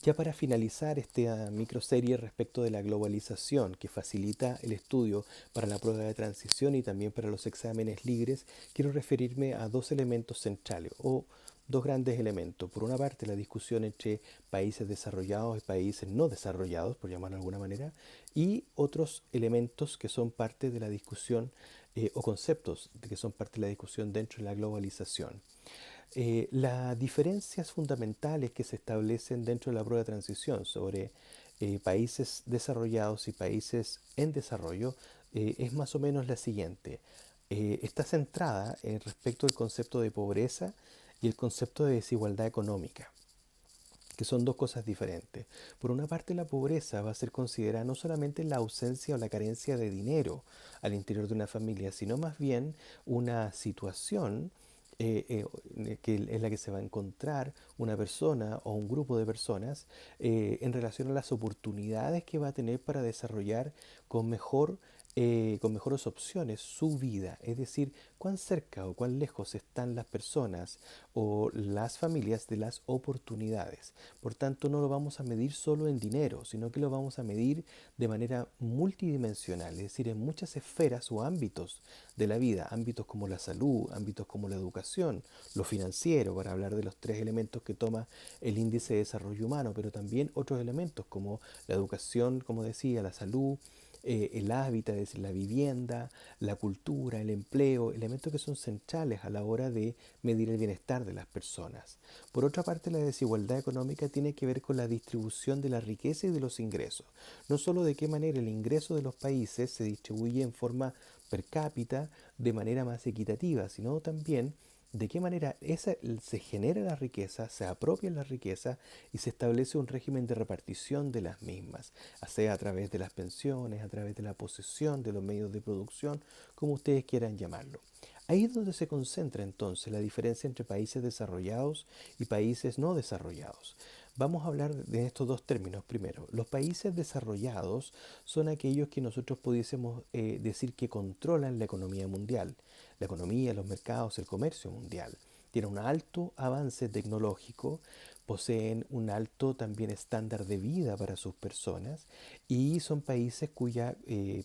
Ya para finalizar esta microserie respecto de la globalización que facilita el estudio para la prueba de transición y también para los exámenes libres, quiero referirme a dos elementos centrales o dos grandes elementos. Por una parte, la discusión entre países desarrollados y países no desarrollados, por llamarlo de alguna manera, y otros elementos que son parte de la discusión o conceptos que son parte de la discusión dentro de la globalización. Las diferencias fundamentales que se establecen dentro de la prueba de transición sobre países desarrollados y países en desarrollo es más o menos la siguiente. Está centrada en respecto al concepto de pobreza y el concepto de desigualdad económica, que son dos cosas diferentes. Por una parte, la pobreza va a ser considerada no solamente la ausencia o la carencia de dinero al interior de una familia, sino más bien una situación en la que se va a encontrar una persona o un grupo de personas en relación a las oportunidades que va a tener para desarrollar con con mejores opciones su vida, es decir, cuán cerca o cuán lejos están las personas o las familias de las oportunidades. Por tanto, no lo vamos a medir solo en dinero, sino que lo vamos a medir de manera multidimensional, es decir, en muchas esferas o ámbitos de la vida, ámbitos como la salud, ámbitos como la educación, lo financiero, para hablar de los tres elementos que toma el índice de desarrollo humano, pero también otros elementos como la educación, como decía, la salud, el hábitat, es decir, la vivienda, la cultura, el empleo, elementos que son centrales a la hora de medir el bienestar de las personas. Por otra parte, la desigualdad económica tiene que ver con la distribución de la riqueza y de los ingresos. No solo de qué manera el ingreso de los países se distribuye en forma per cápita de manera más equitativa, sino también de qué manera se genera la riqueza, se apropia la riqueza y se establece un régimen de repartición de las mismas, sea a través de las pensiones, a través de la posesión de los medios de producción, como ustedes quieran llamarlo. Ahí es donde se concentra entonces la diferencia entre países desarrollados y países no desarrollados. Vamos a hablar de estos dos términos primero. Los países desarrollados son aquellos que nosotros pudiésemos decir que controlan la economía mundial, la economía, los mercados, el comercio mundial. Tienen un alto avance tecnológico, poseen un alto también estándar de vida para sus personas y son países cuya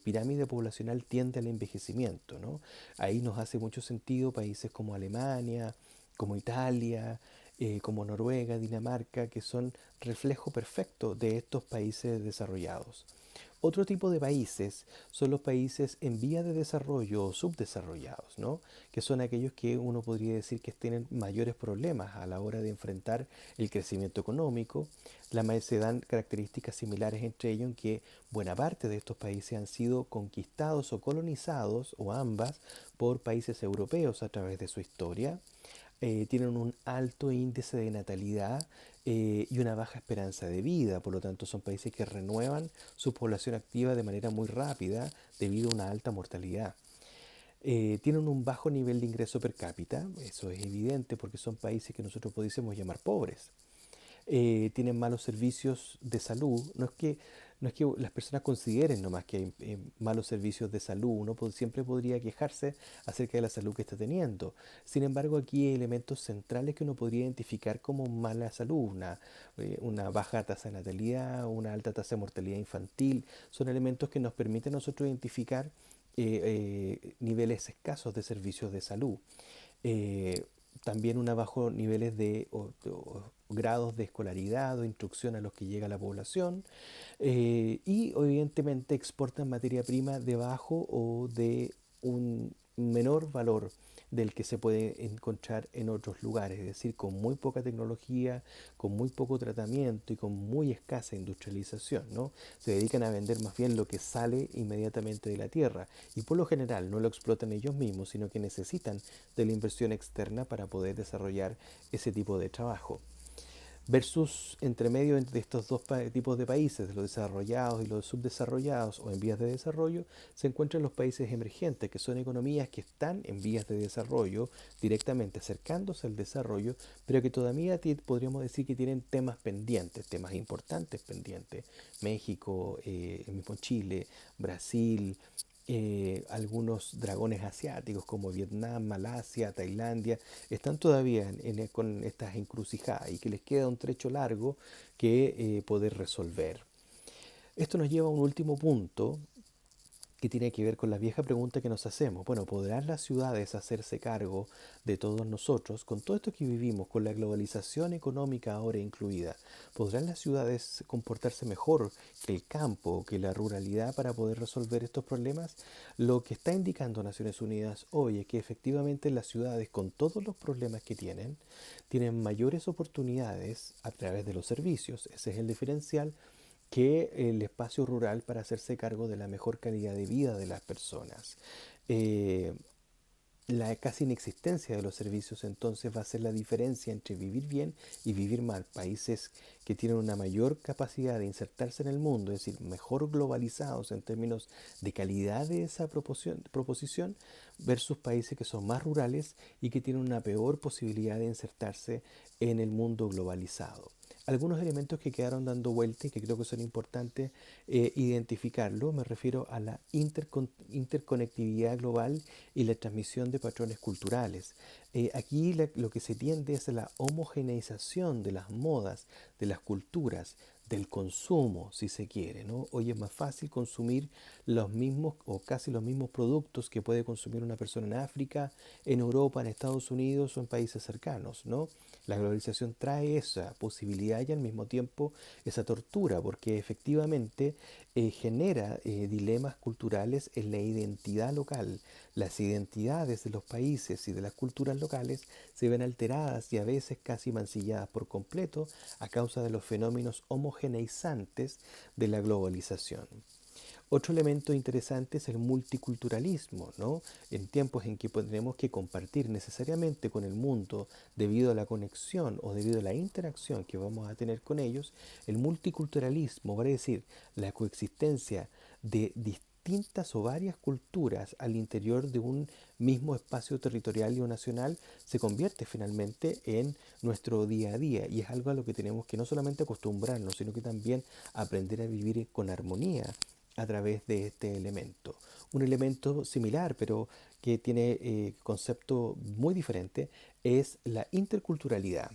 pirámide poblacional tiende al envejecimiento, ¿no? Ahí nos hace mucho sentido países como Alemania, como Italia, como Noruega, Dinamarca, que son reflejo perfecto de estos países desarrollados. Otro tipo de países son los países en vía de desarrollo o subdesarrollados, ¿no? Que son aquellos que uno podría decir que tienen mayores problemas a la hora de enfrentar el crecimiento económico. Se dan características similares entre ellos en que buena parte de estos países han sido conquistados o colonizados, o ambas, por países europeos a través de su historia. Tienen un alto índice de natalidad y una baja esperanza de vida, por lo tanto son países que renuevan su población activa de manera muy rápida debido a una alta mortalidad. Tienen un bajo nivel de ingreso per cápita, eso es evidente porque son países que nosotros pudiésemos llamar pobres. Tienen malos servicios de salud. No es que las personas consideren nomás que hay malos servicios de salud, siempre podría quejarse acerca de la salud que está teniendo. Sin embargo, aquí hay elementos centrales que uno podría identificar como mala salud, una baja tasa de natalidad, una alta tasa de mortalidad infantil, son elementos que nos permiten a nosotros identificar niveles escasos de servicios de salud. Eh, También una bajo niveles o grados de escolaridad o instrucción a los que llega la población y evidentemente exportan materia prima de bajo o de un menor valor del que se puede encontrar en otros lugares, es decir, con muy poca tecnología, con muy poco tratamiento y con muy escasa industrialización, ¿no? Se dedican a vender más bien lo que sale inmediatamente de la tierra y por lo general no lo explotan ellos mismos, sino que necesitan de la inversión externa para poder desarrollar ese tipo de trabajo. Versus entre medio de estos dos tipos de países, de los desarrollados y los subdesarrollados o en vías de desarrollo, se encuentran los países emergentes, que son economías que están en vías de desarrollo, directamente acercándose al desarrollo, pero que todavía podríamos decir que tienen temas pendientes, temas importantes pendientes. México, el mismo Chile, Brasil, Algunos dragones asiáticos como Vietnam, Malasia, Tailandia, están todavía con estas encrucijadas y que les queda un trecho largo que poder resolver. Esto nos lleva a un último punto que tiene que ver con la vieja pregunta que nos hacemos. Bueno, ¿podrán las ciudades hacerse cargo de todos nosotros con todo esto que vivimos, con la globalización económica ahora incluida? ¿Podrán las ciudades comportarse mejor que el campo, que la ruralidad para poder resolver estos problemas? Lo que está indicando Naciones Unidas hoy es que efectivamente las ciudades, con todos los problemas que tienen mayores oportunidades a través de los servicios. Ese es el diferencial, que el espacio rural para hacerse cargo de la mejor calidad de vida de las personas. Eh, la casi inexistencia de los servicios entonces va a ser la diferencia entre vivir bien y vivir mal. Países que tienen una mayor capacidad de insertarse en el mundo, es decir, mejor globalizados en términos de calidad de esa proposición, versus países que son más rurales y que tienen una peor posibilidad de insertarse en el mundo globalizado. Algunos elementos que quedaron dando vuelta y que creo que son importantes identificarlo, me refiero a la interconectividad global y la transmisión de patrones culturales. Aquí lo que se tiende es a la homogeneización de las modas, de las culturas, del consumo, si se quiere, ¿no? Hoy es más fácil consumir los mismos o casi los mismos productos que puede consumir una persona en África, en Europa, en Estados Unidos o en países cercanos, ¿no? La globalización trae esa posibilidad y al mismo tiempo esa tortura, porque efectivamente genera dilemas culturales en la identidad local. Las identidades de los países y de las culturas locales se ven alteradas y a veces casi mancilladas por completo a causa de los fenómenos homogeneizantes de la globalización. Otro elemento interesante es el multiculturalismo, ¿no? En tiempos en que tenemos que compartir necesariamente con el mundo debido a la conexión o debido a la interacción que vamos a tener con ellos, el multiculturalismo, vale decir, la coexistencia de distintas o varias culturas al interior de un mismo espacio territorial y o nacional, se convierte finalmente en nuestro día a día y es algo a lo que tenemos que no solamente acostumbrarnos, sino que también aprender a vivir con armonía a través de este elemento. Un elemento similar, pero que tiene concepto muy diferente, es la interculturalidad,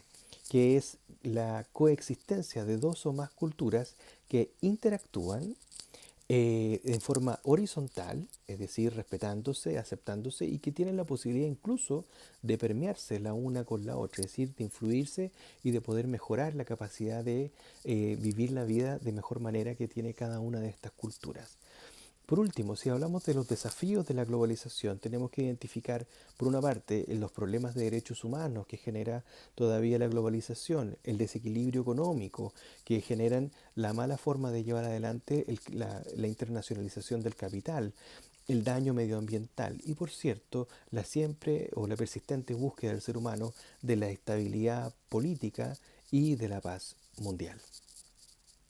que es la coexistencia de dos o más culturas que interactúan en forma horizontal, es decir, respetándose, aceptándose y que tienen la posibilidad incluso de permearse la una con la otra, es decir, de influirse y de poder mejorar la capacidad de vivir la vida de mejor manera que tiene cada una de estas culturas. Por último, si hablamos de los desafíos de la globalización, tenemos que identificar, por una parte, los problemas de derechos humanos que genera todavía la globalización, el desequilibrio económico que generan la mala forma de llevar adelante la internacionalización del capital, el daño medioambiental y, por cierto, la siempre o la persistente búsqueda del ser humano de la estabilidad política y de la paz mundial.